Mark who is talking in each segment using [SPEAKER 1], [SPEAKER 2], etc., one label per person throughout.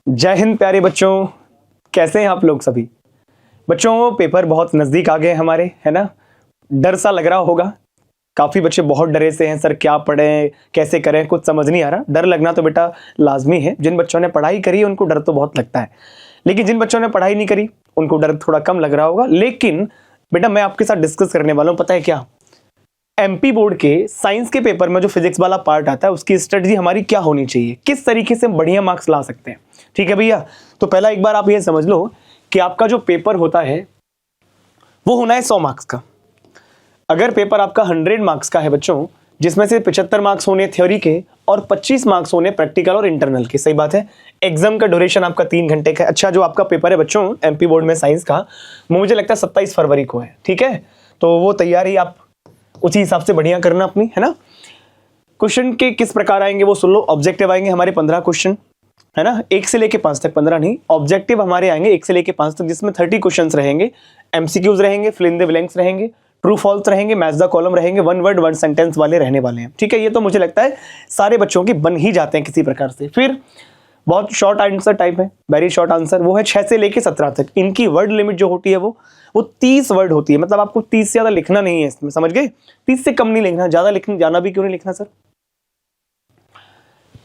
[SPEAKER 1] जय हिंद प्यारे बच्चों, कैसे हैं आप लोग सभी। बच्चों पेपर बहुत नज़दीक आ गए हमारे, है ना। डर सा लग रहा होगा, काफ़ी बच्चे बहुत डरे से हैं, सर क्या पढ़ें कैसे करें, कुछ समझ नहीं आ रहा। डर लगना तो बेटा लाजमी है। जिन बच्चों ने पढ़ाई करी है उनको डर तो बहुत लगता है, लेकिन जिन बच्चों ने पढ़ाई नहीं करी उनको डर थोड़ा कम लग रहा होगा। लेकिन बेटा मैं आपके साथ डिस्कस करने वाला हूँ, पता है क्या, एमपी बोर्ड के साइंस के पेपर में जो फिजिक्स वाला पार्ट आता है उसकी स्ट्रेटजी हमारी क्या होनी चाहिए, किस तरीके से हम बढ़िया मार्क्स ला सकते हैं। ठीक है भैया, तो पहला एक बार आप ये समझ लो कि आपका जो पेपर होता है वो होना है 100 मार्क्स का। अगर पेपर आपका 100 मार्क्स का है बच्चों, जिसमें से 75 मार्क्स होने थ्योरी के और 25 मार्क्स होने प्रैक्टिकल और इंटरनल के। सही बात है। एग्जाम का ड्यूरेशन आपका 3 घंटे का है। अच्छा, जो आपका पेपर है बच्चों एमपी बोर्ड में साइंस का, वो मुझे लगता है 27 फरवरी को है। ठीक है, तो वो तैयारी आप उसी हिसाब से बढ़िया करना अपनी, है ना। क्वेश्चन के किस प्रकार आएंगे वो सुन लो। ऑब्जेक्टिव आएंगे हमारे 15 क्वेश्चन, है ना, 1 से लेके 5 तक। 15 नहीं, ऑब्जेक्टिव हमारे आएंगे 1 से लेके 5 तक, जिसमें 30 क्वेश्चंस रहेंगे, एमसीक्यूज रहेंगे, फिल इन द ब्लैंक्स रहेंगे, ट्रू फॉल्स रहेंगे, मैच द कॉलम रहेंगे, वन वर्ड वन सेंटेंस वाले रहने वाले हैं। ठीक है, ये तो मुझे लगता है सारे बच्चों की बन ही जाते हैं किसी प्रकार से। फिर बहुत शॉर्ट आंसर टाइप है, वेरी शॉर्ट आंसर, वो है 6 से लेके 17 तक। इनकी वर्ड लिमिट जो होती है वो 30 वर्ड होती है। मतलब आपको 30 से ज्यादा लिखना नहीं है इसमें, समझ गए। 30 से कम नहीं लिखना, ज्यादा लिखने जाना भी क्यों नहीं लिखना सर।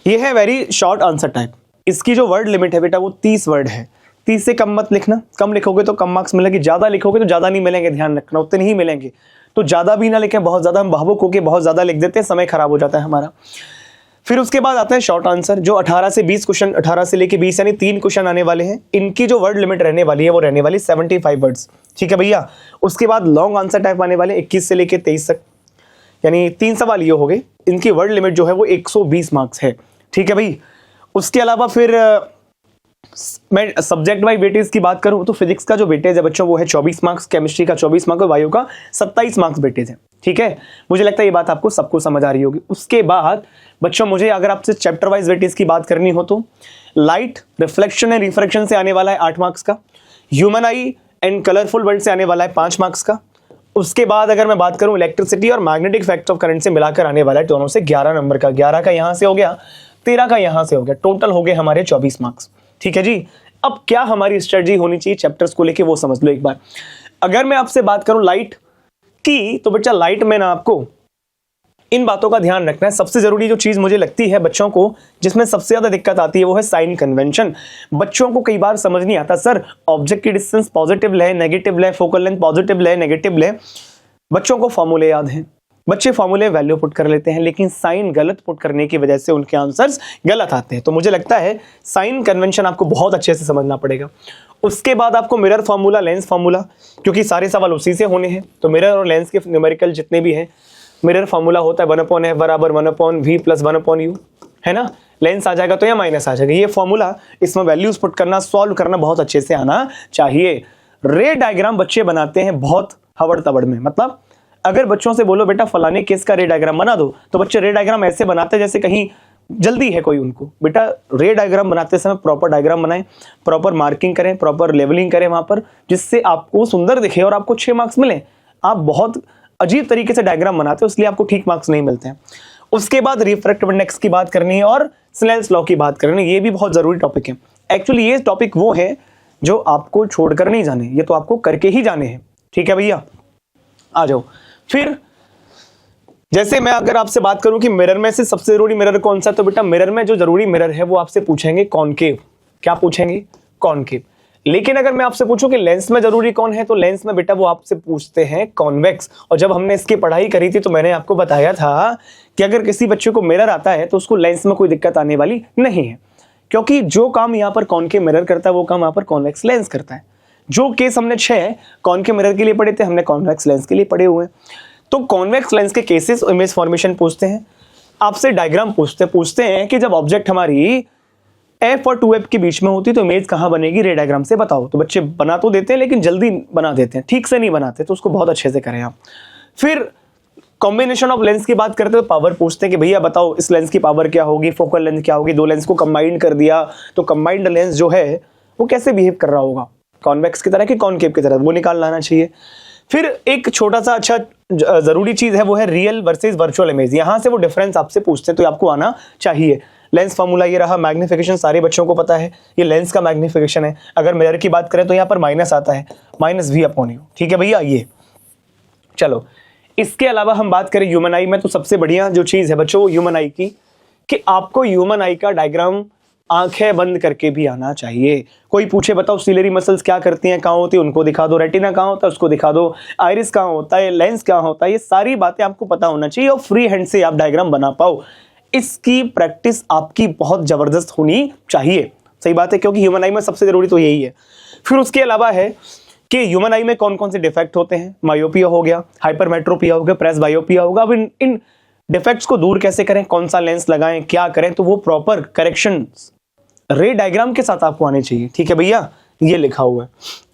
[SPEAKER 1] ये है वेरी शॉर्ट आंसर टाइप। इसकी जो वर्ड लिमिट है बेटा वो 30 वर्ड है। 30 से कम मत लिखना, कम लिखोगे तो कम मार्क्स मिलेंगे, ज्यादा लिखोगे तो ज्यादा नहीं मिलेंगे। ध्यान रखना, उतने ही मिलेंगे। तो ज्यादा भी ना लिखें, बहुत ज्यादा हम भावुक होकर बहुत ज्यादा लिख देते हैं, समय खराब हो जाता है हमारा। फिर उसके बाद आता है शॉर्ट आंसर, जो 18 से 20 क्वेश्चन, 18 से लेके 20 यानी 3 क्वेश्चन आने वाले हैं। इनकी जो वर्ड लिमिट रहने वाली है वो रहने वाली 75 वर्ड्स। ठीक है भैया। उसके बाद लॉन्ग आंसर टाइप आने वाले 21 से लेके 23 तक, यानी 3 सवाल ये हो गए। इनकी वर्ड लिमिट जो है वो 120 मार्क्स है। ठीक है भाई। उसके अलावा फिर मैं सब्जेक्ट वाइज वेटेज की बात करूं तो फिजिक्स का जो वेटेज है बच्चों वो है 24 मार्क्स, केमिस्ट्री का 24 मार्क्स और बायो का 27 मार्क्स वेटेज है। ठीक है, मुझे लगता है ये बात आपको सबको समझ आ रही होगी। उसके बाद बच्चों मुझे अगर आपसे चैप्टर वाइज वेटेज की बात करनी हो तो लाइट, रिफ्लेक्शन एंड रिफ्रैक्शन से आने वाला है 8 मार्क्स का। Human I and colourful world से आने वाला है 5 मार्क्स का। उसके बाद अगर मैं बात करूं इलेक्ट्रिसिटी और मैग्नेटिक इफेक्ट ऑफ करंट से मिलाकर आने वाला है दोनों से 11 नंबर का। 11 का यहां से हो गया, 13 का यहां से हो गया, टोटल हो गए हमारे 24 मार्क्स। ठीक है जी। अब क्या हमारी स्ट्रेटजी होनी चाहिए चैप्टर्स को लेके वो समझ लो एक बार। अगर मैं आपसे बात करूं लाइट की, तो बच्चा लाइट में ना आपको इन बातों का ध्यान रखना है। सबसे जरूरी जो चीज मुझे लगती है बच्चों को जिसमें सबसे ज्यादा दिक्कत आती है वो है साइन कन्वेंशन। बच्चों को कई बार समझ नहीं आता, सर ऑब्जेक्ट की डिस्टेंस पॉजिटिव ले, नेगेटिव ले, फोकल लेंथ पॉजिटिव ले, नेगेटिव ले। बच्चों को फॉर्मूले याद हैं, बच्चे फॉर्मूले वैल्यू पुट कर लेते हैं, लेकिन साइन गलत पुट करने की वजह से उनके आंसर्स गलत आते हैं। तो मुझे लगता है साइन कन्वेंशन आपको बहुत अच्छे से समझना पड़ेगा। उसके बाद आपको मिरर फार्मूला, लेंस फार्मूला, क्योंकि सारे सवाल उसी से होने हैं, तो मिरर और लेंस के न्यूमेरिकल जितने भी हैं, मिरर फार्मूला होता है 1/f बराबर 1/v प्लस 1/u, है ना। लेंस आ जाएगा तो या माइनस आ जाएगा, ये फॉर्मूला, इसमें वैल्यूज पुट करना, सॉल्व करना बहुत अच्छे से आना चाहिए। रे डायग्राम बच्चे बनाते हैं बहुत हवड़ तबड़ में। मतलब अगर बच्चों से बोलो बेटा फलाने केस का रे डायग्राम बना दो, तो बच्चे रे डायग्राम ऐसे बनाते हैं जैसे कहीं जल्दी है कोई उनको। बेटा रे डायग्राम बनाते समय प्रॉपर डायग्राम बनाएं, प्रॉपर मार्किंग करें, प्रॉपर लेवलिंग करें वहां पर, जिससे आपको सुंदर दिखे और आपको 6 मार्क्स मिले। आप बहुत अजीब तरीके से डायग्राम बनाते हो इसलिए आपको ठीक मार्क्स नहीं मिलते हैं। उसके बाद रिफ्रैक्टिव इंडेक्स की बात करनी है और स्नेल्स लॉ की बात करनी है। ये भी बहुत जरूरी टॉपिक है। एक्चुअली ये टॉपिक वो है जो आपको छोड़कर नहीं जाने, ये तो आपको करके ही जाने हैं। ठीक है भैया, आ जाओ। फिर जैसे मैं अगर आपसे बात करूं कि मिरर में से सबसे जरूरी मिरर कौन सा, तो बेटा मिरर में जो जरूरी मिरर है वो आपसे पूछेंगे कॉनकेव। क्या पूछेंगे? कॉनकेव। लेकिन अगर मैं आपसे पूछूं कि लेंस में जरूरी कौन है, तो लेंस में बेटा वो आपसे पूछते हैं कॉन्वेक्स। और जब हमने इसकी पढ़ाई करी थी तो मैंने आपको बताया था कि अगर किसी बच्चे को मिरर आता है तो उसको लेंस में कोई दिक्कत आने वाली नहीं है, क्योंकि जो काम यहाँ पर कॉनकेव मिरर करता है वो काम यहाँ पर कॉन्वेक्स लेंस करता है। जो केस हमने 6 कॉनकेव मिरर के लिए पढ़े थे, हमने कॉन्वेक्स लेंस के लिए पढ़े हुए हैं। तो कॉन्वेक्स लेंस के केसेस इमेज फॉर्मेशन पूछते हैं, आपसे डायग्राम पूछते हैं कि जब ऑब्जेक्ट हमारी f और 2f के बीच में होती है तो इमेज कहां बनेगी, रे डायग्राम से बताओ। तो बच्चे बना तो देते हैं लेकिन जल्दी बना देते हैं, ठीक से नहीं बनाते, तो उसको बहुत अच्छे से करें आप। फिर कॉम्बिनेशन ऑफ लेंस की बात करते हो, पावर पूछते हैं कि भैया बताओ इस लेंस की पावर क्या होगी, फोकल लेंथ क्या होगी। 2 लेंस को कंबाइन कर दिया तो कंबाइंड लेंस जो है वो कैसे बिहेव कर रहा होगा, कॉन्वेक्स की तरह कि कॉनकेव की तरह, वो निकाल लाना चाहिए। फिर एक छोटा सा अच्छा जरूरी चीज है वो है रियल वर्सेस वर्चुअल इमेज। यहां से वो डिफरेंस आपसे पूछते हैं तो आपको आना चाहिए। लेंस फार्मूला ये रहा, मैग्निफिकेशन सारे बच्चों को पता है, ये लेंस का मैग्निफिकेशन है। अगर मिरर की बात करें तो यहाँ पर माइनस आता है, -v/u। ठीक है भैया, ये चलो। इसके अलावा हम बात करें ह्यूमन आई में, तो सबसे बढ़िया जो चीज है बच्चों वो ह्यूमन आई की, कि आपको ह्यूमन आई का डायग्राम आंखें बंद करके भी आना चाहिए। कोई पूछे बताओ सिलरी मसल्स क्या करती हैं, कहाँ होती है, उनको दिखा दो, रेटिना कहाँ होता है उसको दिखा दो, आइरिस कहाँ होता है, लेंस कहाँ होता है, ये सारी बातें आपको पता होना चाहिए और फ्री हैंड से आप डायग्राम बना पाओ। इसकी प्रैक्टिस आपकी बहुत जबरदस्त होनी चाहिए। सही बात है, क्योंकि ह्यूमन आई में सबसे जरूरी तो यही है। फिर उसके अलावा है कि ह्यूमन आई में कौन कौन से डिफेक्ट होते हैं। मायोपिया हो गया, हाइपरमेट्रोपिया हो गया, प्रेसबायोपिया होगा। अब इन डिफेक्ट्स को दूर कैसे करें, कौन सा लेंस लगाएं, क्या करें, तो वो प्रॉपर करेक्शन रे डायग्राम के साथ आपको आने चाहिए। ठीक है भैया, ये लिखा हुआ है।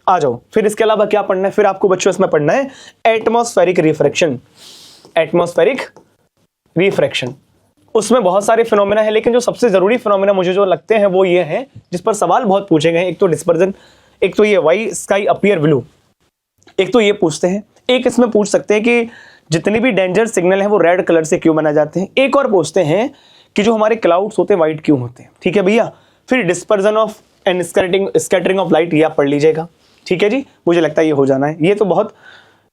[SPEAKER 1] आ जाओ, फिर इसके अलावा क्या पढ़ना है, फिर आपको बच्चों इसमें पढ़ना है एटमॉस्फेरिक रिफ्रैक्शन। एटमॉस्फेरिक रिफ्रैक्शन, उसमें बहुत सारे फिनोमेना है, लेकिन जो सबसे जरूरी फिनोमेना मुझे जो लगते हैं वो ये हैं जिस पर सवाल बहुत पूछे गए हैं। एक तो डिस्पर्जन, एक तो ये वाई स्काई अपीयर ब्लू, एक तो ये पूछते हैं। एक इसमें पूछ सकते हैं कि जितने भी डेंजर सिग्नल है वो रेड कलर से क्यों बना जाते हैं। एक और पूछते हैं कि जो हमारे क्लाउड्स होते हैं वाइट क्यों होते हैं। ठीक है भैया, फिर dispersion of and scattering of light, ये आप पढ़ लीजिएगा। ठीक है जी, मुझे लगता है ये हो जाना है। ये तो बहुत,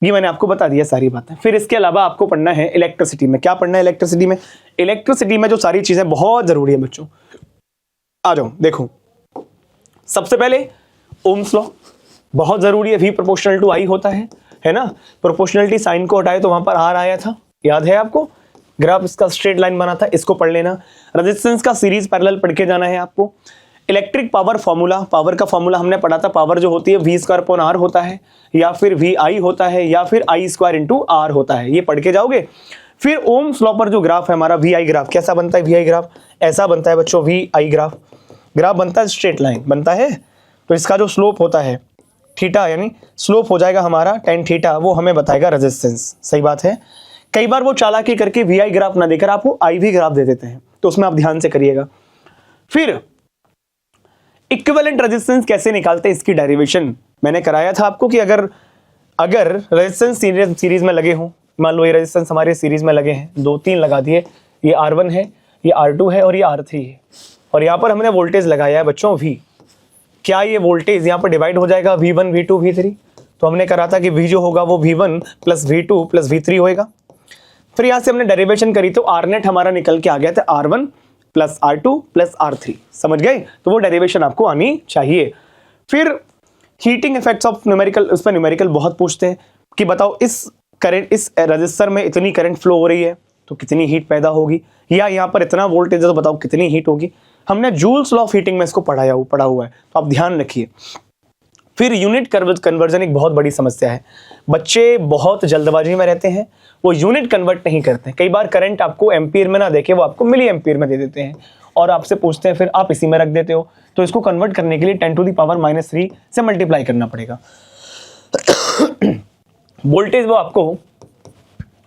[SPEAKER 1] ये मैंने आपको बता दिया सारी बातें। फिर इसके अलावा आपको पढ़ना है इलेक्ट्रिसिटी में। क्या पढ़ना है इलेक्ट्रिसिटी में? इलेक्ट्रिसिटी में जो सारी चीजें बहुत जरूरी है बच्चों, आ जाओ देखो। सबसे पहले ओम्स लॉ बहुत जरूरी है, V प्रोपोर्शनल टू I होता है ना। प्रोपोर्शनलिटी साइन को हटाए तो वहां पर R आया था, याद है आपको। ग्राफ इसका स्ट्रेट लाइन बना था, इसको पढ़ लेना। रेजिस्टेंस का सीरीज पैरेलल पढ़ के जाना है आपको। इलेक्ट्रिक पावर फॉर्मूला, पावर का फॉर्मूला हमने पढ़ा था। पावर जो होती है V²/R होता है, या फिर VI होता है, या फिर I² R होता है, ये पढ़ के जाओगे। फिर ओम्स लॉ पर जो ग्राफ है हमारा VI ग्राफ, कैसा बनता है VI ग्राफ? ऐसा बनता है बच्चों VI ग्राफ। ग्राफ बनता है स्ट्रेट लाइन बनता है, तो इसका जो स्लोप होता है थीटा, यानी स्लोप हो जाएगा हमारा tan थीटा, वो हमें बताएगा रेजिस्टेंस। सही बात है। कई बार वो चालाकी करके VI ग्राफ ना देकर आपको IV ग्राफ दे देते हैं, तो उसमें आप ध्यान से करिएगा। फिर इक्विवेलेंट रेजिस्टेंस कैसे निकालते हैं, इसकी डेरिवेशन मैंने कराया था आपको कि अगर रेजिस्टेंस सीरीज में लगे हों, मान लो ये रेजिस्टेंस हमारे सीरीज में लगे हैं, 2-3 लगा दिए, ये R1 है, ये R2 है और ये R3 है, और यहाँ पर हमने वोल्टेज लगाया है बच्चों V। क्या ये वोल्टेज यहाँ पर डिवाइड हो जाएगा V1 V2 V3? तो हमने करा था कि V जो होगा वो V1 + V2 + V3 होएगा। फिर यहाँ से हमने डेरिवेशन करी तो R नेट हमारा निकल के आ गया था R1 + R2 + R3। समझ गए? तो वो डेरिवेशन आपको आनी चाहिए। फिर हीटिंग इफेक्ट्स ऑफ न्यूमेरिकल, उस पर न्यूमेरिकल बहुत पूछते हैं कि बताओ इस करंट, इस रजिस्टर में इतनी करंट फ्लो हो रही है तो कितनी हीट पैदा होगी, या यहाँ पर इतना वोल्टेज है तो बताओ कितनी हीट होगी। हमने जूल्स लॉ ऑफ हीटिंग में इसको पढ़ा हुआ है, तो आप ध्यान रखिए। फिर यूनिट कन्वर्जन एक बहुत बड़ी समस्या है। बच्चे बहुत जल्दबाजी में रहते हैं, वो यूनिट कन्वर्ट नहीं करते। कई बार करंट आपको एम्पीयर में ना देके वो आपको मिली एम्पीयर में दे देते हैं और आपसे पूछते हैं फिर आप इसी में रख देते हो। तो इसको कन्वर्ट करने के लिए 10⁻³ से मल्टीप्लाई करना पड़ेगा। वोल्टेज वो आपको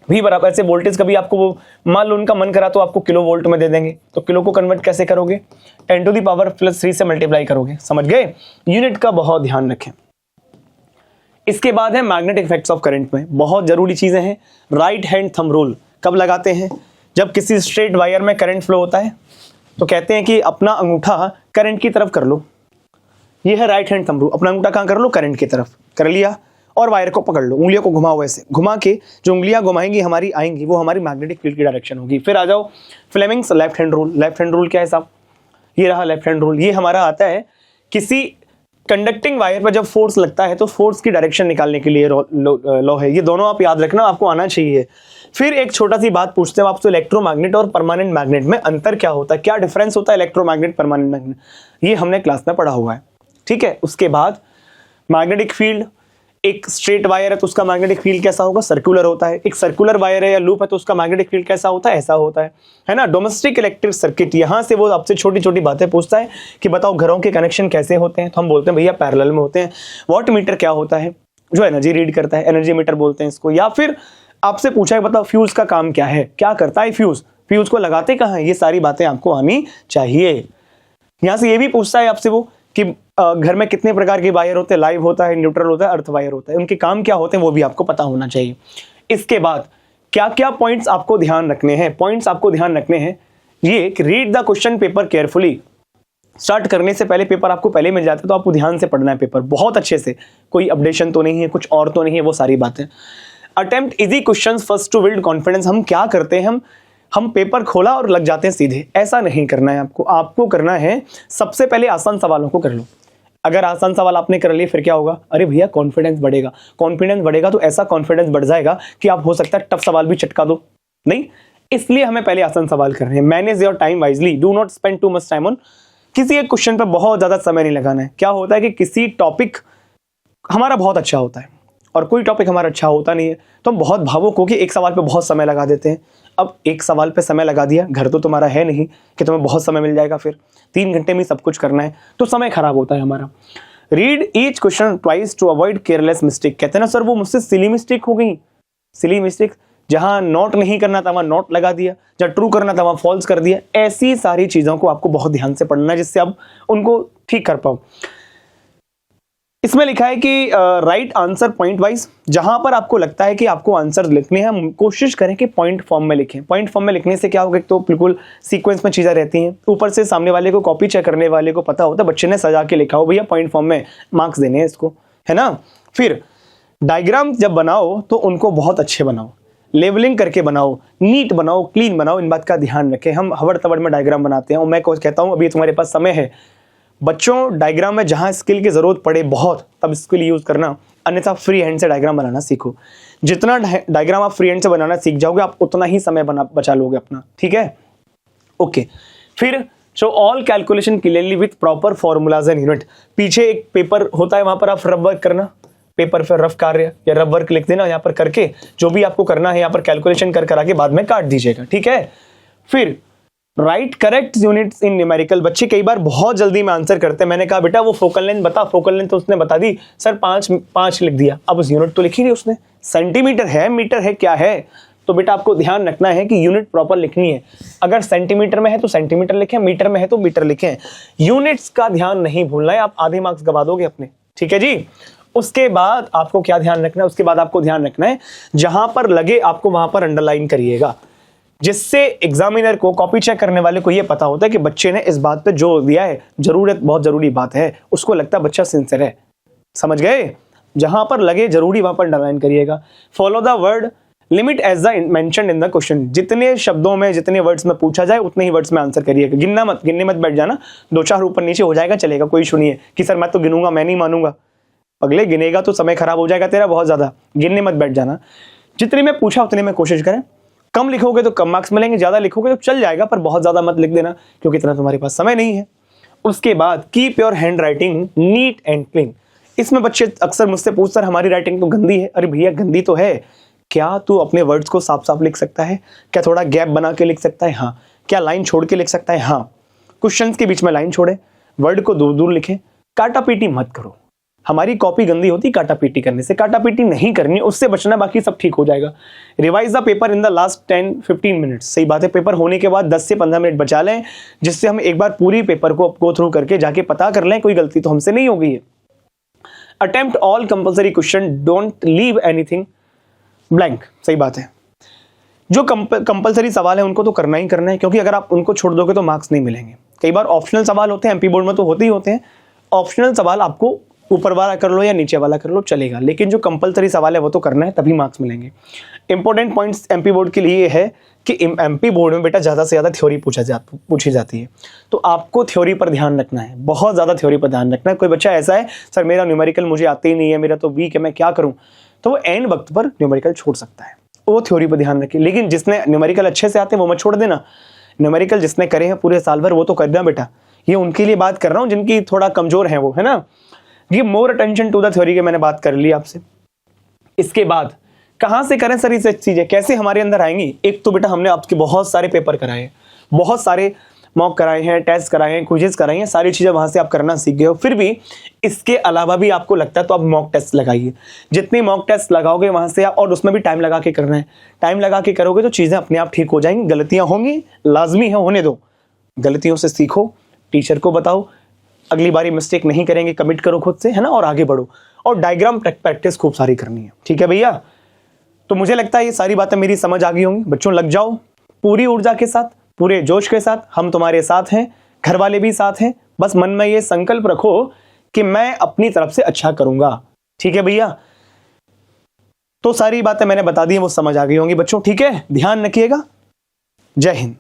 [SPEAKER 1] भी बराबर से वोल्टेज कभी आपको वो मान लो उनका मन करा तो आपको किलो वोल्ट में दे देंगे, तो किलो को कन्वर्ट कैसे करोगे? 10⁻³ से मल्टीप्लाई करोगे। समझ गए? यूनिट का बहुत ध्यान रखें। इसके बाद है मैग्नेटिक इफेक्ट्स ऑफ करंट में, बहुत जरूरी चीजें हैं। राइट हैंड थंब रूल कब लगाते हैं? जब किसी स्ट्रेट वायर में करंट फ्लो होता है तो कहते हैं कि अपना अंगूठा करंट की तरफ कर लो। ये है राइट हैंड थंब रूल। अपना अंगूठा कहाँ कर लो? करंट की तरफ कर लिया, और वायर को पकड़ लो, उंगलियों को घुमाओ, ऐसे घुमा के जो उंगलियां घुमाएंगी हमारी आएंगी, वो हमारी मैग्नेटिक फील्ड की डायरेक्शन होगी। फिर आ जाओ Fleming's left hand rule. Left hand rule क्या है साहब? ये रहा लेफ्ट हैंड रूल। ये हमारा आता है किसी कंडक्टिंग वायर पर जब फोर्स लगता है तो फोर्स की डायरेक्शन निकालने के लिए लॉ है। ये दोनों आप याद रखना, आपको आना चाहिए। फिर एक छोटा सी बात पूछते हैं आपसे, इलेक्ट्रोमैग्नेट और परमानेंट मैग्नेट में अंतर क्या होता है, क्या डिफरेंस होता है इलेक्ट्रोमैग्नेट परमानेंट मैग्नेट? ये हमने क्लास में पढ़ा हुआ है। ठीक है। उसके बाद मैग्नेटिक फील्ड, एक स्ट्रेट वायर है तो उसका मैग्नेटिक फील्ड कैसा होगा? सर्कुलर होता है। एक सर्कुलर वायर है या लूप है तो उसका मैग्नेटिक फील्ड कैसा होता है? ऐसा होता है ना। डोमेस्टिक इलेक्ट्रिक सर्किट, यहाँ से वो आपसे छोटी छोटी बातें पूछता है कि बताओ घरों के कनेक्शन कैसे होते हैं, तो हम बोलते हैं भैया पैरेलल में होते हैं। वॉट मीटर क्या होता है? जो एनर्जी रीड करता है, एनर्जी मीटर बोलते हैं इसको। या फिर आपसे पूछा है बताओ फ्यूज का काम क्या है, क्या करता है फ्यूज, फ्यूज को लगाते कहाँ है? ये सारी बातें आपको आनी चाहिए। यहाँ से ये भी पूछता है आपसे वो कि घर में कितने प्रकार के वायर होते हैं, लाइव होता है, न्यूट्रल होता है, अर्थ वायर होता है, उनके काम क्या होते हैं वो भी आपको पता होना चाहिए। इसके बाद क्या क्या पॉइंट्स आपको ध्यान रखने हैं? पॉइंट्स आपको ध्यान रखने हैं, ये कि read the question paper carefully. Start करने से पहले पेपर आपको पहले मिल जाता है, तो आपको ध्यान से पढ़ना है पेपर बहुत अच्छे से, कोई अपडेशन तो नहीं है, कुछ और तो नहीं है, वो सारी बातें। Attempt easy questions first to build confidence. हम क्या करते हैं, हम पेपर खोला और लग जाते हैं सीधे, ऐसा नहीं करना है आपको। आपको करना है सबसे पहले आसान सवालों को कर लो। अगर आसान सवाल आपने कर लिए फिर क्या होगा, अरे भैया कॉन्फिडेंस बढ़ेगा। कॉन्फिडेंस बढ़ेगा तो ऐसा कॉन्फिडेंस बढ़ जाएगा कि आप हो सकता है टफ सवाल भी चटका दो। नहीं, इसलिए हमें पहले आसान सवाल करने हैं। Manage your time wisely, do not spend too much time on. किसी एक क्वेश्चन पर बहुत ज्यादा समय नहीं लगाना है। क्या होता है कि किसी टॉपिक हमारा बहुत अच्छा होता है और कोई टॉपिक हमारा अच्छा होता नहीं है, तो हम बहुत भावुक हो कि एक सवाल पे बहुत समय लगा देते हैं। अब एक सवाल पे समय लगा दिया, घर तो तुम्हारा है नहीं कि तुम्हें बहुत समय मिल जाएगा, फिर 3 घंटे में सब कुछ करना है, तो समय खराब होता है हमारा। Read each question twice to avoid careless mistake. कहते हैं ना सर वो मुझसे सिली मिस्टेक हो गई। सिली मिस्टेक, जहां नोट नहीं करना था वहां नोट लगा दिया, जहां ट्रू करना था वहां फॉल्स कर दिया। ऐसी सारी चीजों को आपको बहुत ध्यान से पढ़ना है जिससे आप उनको ठीक कर पाओ। इसमें लिखा है कि राइट आंसर पॉइंट वाइज। जहां पर आपको लगता है कि आपको आंसर लिखने हैं, कोशिश करें कि पॉइंट फॉर्म में लिखें। पॉइंट फॉर्म में लिखने से क्या होगा, तो बिल्कुल सीक्वेंस में चीजें रहती हैं, ऊपर से सामने वाले को, कॉपी चेक करने वाले को पता होता है बच्चे ने सजा के लिखा हो, भैया पॉइंट फॉर्म में मार्क्स देने हैं इसको, है ना। फिर डायग्राम जब बनाओ तो उनको बहुत अच्छे बनाओ, लेवलिंग करके बनाओ, नीट बनाओ, क्लीन बनाओ। इन बात का ध्यान रखें। हम हवड़ तवड़ में डायग्राम बनाते हैं और मैं कहता हूं अभी तुम्हारे पास समय है, बच्चों डायग्राम में जहां स्किल की जरूरत पड़े बहुत, तब स्किल यूज करना, अन्यथा फ्री हैंड से डायग्राम बनाना सीखो। जितना डायग्राम आप फ्री हैंड से बनाना सीख जाओगे आप उतना ही समय बचा लोगे अपना, ठीक है। ओके, फिर show all calculation clearly with proper formulas and unit. पीछे एक पेपर होता है, वहां पर आप रफ वर्क करना, पेपर पर रफ कार्य या रफ वर्क लिख देना, यहाँ पर करके जो भी आपको करना है यहाँ पर कैलकुलेशन कर करा के बाद में काट दीजिएगा, ठीक है। फिर right correct units in numerical. बच्चे कई बार बहुत जल्दी में आंसर करते हैं। मैंने कहा बेटा वो फोकल लेंथ बता, फोकल लेंथ तो उसने बता दी सर 5 लिख दिया, अब उस यूनिट तो लिखी नहीं उसने, सेंटीमीटर है, मीटर है, क्या है। तो बेटा आपको ध्यान रखना है कि यूनिट प्रॉपर लिखनी है। अगर सेंटीमीटर में है तो सेंटीमीटर लिखें, मीटर में है तो मीटर लिखें। यूनिट्स का ध्यान नहीं भूलना है, आप आधे मार्क्स गवा दोगे अपने, ठीक है जी। उसके बाद आपको क्या ध्यान रखना है, उसके बाद आपको ध्यान रखना है जहां पर लगे आपको वहां पर अंडरलाइन करिएगा, जिससे एग्जामिनर को, कॉपी चेक करने वाले को यह पता होता है कि बच्चे ने इस बात पे जोर दिया है, जरूरत बहुत जरूरी बात है, उसको लगता है बच्चा सिंसियर है। समझ गए, जहां पर लगे जरूरी वहां पर अंडरलाइन करिएगा। Follow the word limit as the mentioned in the question. जितने शब्दों में, जितने वर्ड्स में पूछा जाए उतने ही वर्ड्स में आंसर करिएगा। गिनने मत बैठ जाना, 2-4 ऊपर नीचे हो जाएगा चलेगा, कोई इशू नहीं है कि सर मैं तो गिनूंगा, मैं नहीं मानूंगा। अगले गिनेगा तो समय खराब हो जाएगा तेरा बहुत ज्यादा, गिनने मत बैठ जाना। जितने में पूछा उतने में कोशिश करें। कम लिखोगे तो कम मार्क्स मिलेंगे, ज्यादा लिखोगे तो चल जाएगा, पर बहुत ज्यादा मत लिख देना क्योंकि इतना तुम्हारे पास समय नहीं है। उसके बाद keep your hand writing neat and clean. इसमें बच्चे अक्सर मुझसे पूछते हैं हमारी राइटिंग तो गंदी है। अरे भैया गंदी तो है, क्या तू अपने वर्ड्स को साफ साफ लिख सकता है? क्या थोड़ा गैप बना के लिख सकता है? हाँ। क्या लाइन छोड़ के लिख सकता है? हाँ। क्वेश्चंस के बीच में लाइन छोड़े, वर्ड को दूर दूर लिखे, काटा पीटी मत करो। हमारी कॉपी गंदी होती काटा पीटी करने से, काटा पीटी नहीं करनी, उससे बचना, बाकी सब ठीक हो जाएगा। Revise the paper in the last 10-15 minutes. सही बात है, पेपर होने के बाद 10 से 15 मिनट बचा लें, जिससे हम एक बार पूरी पेपर को गो थ्रू करके जाके पता कर लें कोई गलती तो हमसे नहीं हो गई है। Attempt all compulsory question, don't leave anything blank. सही बात है, जो कंपल्सरी सवाल है उनको तो करना ही करना है, क्योंकि अगर आप उनको छोड़ दोगे तो मार्क्स नहीं मिलेंगे। कई बार ऑप्शनल सवाल होते हैं, एमपी बोर्ड में तो होते ही होते हैं। ऑप्शनल सवाल आपको ऊपर वाला कर लो या नीचे वाला कर लो चलेगा, लेकिन जो कंपल्सरी सवाल है वो तो करना है, तभी मार्क्स मिलेंगे। इंपॉर्टेंट पॉइंट्स एमपी बोर्ड के लिए है कि एमपी बोर्ड में बेटा ज़्यादा से ज़्यादा थ्योरी पूछी जाती है, तो आपको थ्योरी पर ध्यान रखना है, बहुत ज़्यादा थ्योरी पर ध्यान रखना है। कोई बच्चा ऐसा है सर मेरा न्यूमेरिकल मुझे आते ही नहीं है, मेरा तो वीक है, मैं क्या करूँ, तो वो एंड वक्त पर न्यूमेरिकल छोड़ सकता है, वो थ्योरी पर ध्यान रखे। लेकिन जिसने न्यूमेरिकल अच्छे से आते हैं वो मत छोड़ देना। न्यूमेरिकल जिसने करे हैं पूरे साल भर वो तो करना बेटा, ये उनके लिए बात कर रहा हूँ जिनकी थोड़ा कमजोर है वो, है ना। Give more attention to the theory के मैंने बात कर ली आपसे। इसके बाद कहां से करें सर ये चीजें, कैसे हमारे अंदर आएंगी? एक तो बेटा हमने आपके बहुत सारे पेपर कराए हैं, बहुत सारे मॉक कराए हैं, टेस्ट कराए हैं, क्विजेस कराए हैं, सारी चीजें वहां से आप करना सीख गए हो। फिर भी इसके अलावा भी आपको लगता है तो आप मॉक टेस्ट लगाइए। जितने मॉक टेस्ट लगाओगे वहां से और उसमें भी टाइम लगा के करना है। टाइम लगा के करोगे तो चीजें अपने आप ठीक हो जाएंगी। गलतियां होंगी, लाजमी है, होने दो, गलतियों से सीखो, टीचर को बताओ, अगली बारी मिस्टेक नहीं करेंगे, कमिट करो खुद से, है ना, और आगे बढ़ो। और डायग्राम प्रैक्टिस खूब सारी करनी है, ठीक है भैया। तो मुझे लगता है ये सारी बातें मेरी समझ आ गई होंगी। बच्चों लग जाओ पूरी ऊर्जा के साथ, पूरे जोश के साथ, हम तुम्हारे साथ हैं, घर वाले भी साथ हैं। बस मन में ये संकल्प रखो कि मैं अपनी तरफ से अच्छा करूंगा। ठीक है भैया? तो सारी बातें मैंने बता दी, वो समझ आ गई होंगी बच्चों। ठीक है, ध्यान रखिएगा। जय हिंद।